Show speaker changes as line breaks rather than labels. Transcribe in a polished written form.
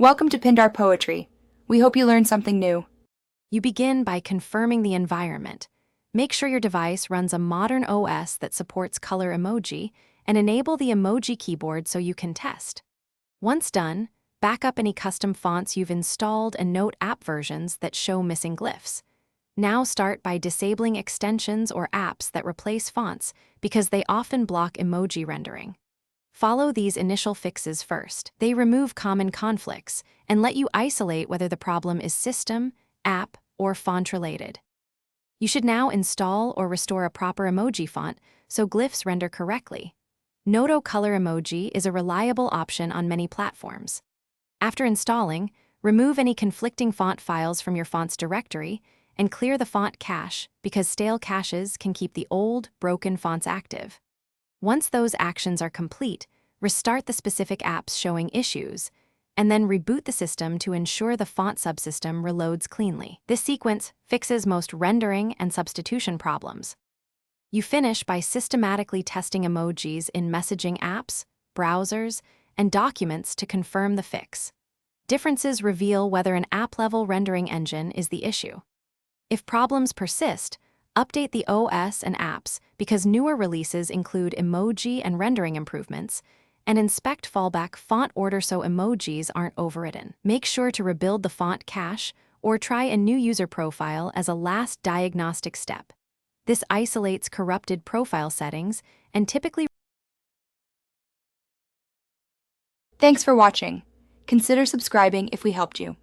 Welcome to Pindar Poetry. We hope you learned something new.
You begin by confirming the environment. Make sure your device runs a modern OS that supports color emoji, and enable the emoji keyboard so you can test. Once done, back up any custom fonts you've installed and note app versions that show missing glyphs. Now start by disabling extensions or apps that replace fonts because they often block emoji rendering. Follow these initial fixes first. They remove common conflicts and let you isolate whether the problem is system, app, or font-related. You should now install or restore a proper emoji font so glyphs render correctly. Noto Color Emoji is a reliable option on many platforms. After installing, remove any conflicting font files from your font's directory and clear the font cache because stale caches can keep the old, broken fonts active. Once those actions are complete, restart the specific apps showing issues, and then reboot the system to ensure the font subsystem reloads cleanly. This sequence fixes most rendering and substitution problems. You finish by systematically testing emojis in messaging apps, browsers, and documents to confirm the fix. Differences reveal whether an app-level rendering engine is the issue. If problems persist, update the OS and apps because newer releases include emoji and rendering improvements, and inspect fallback font order so emojis aren't overridden. Make sure to rebuild the font cache or try a new user profile as a last diagnostic step. This isolates corrupted profile settings and typically...
Thanks for watching. Consider subscribing if we helped you.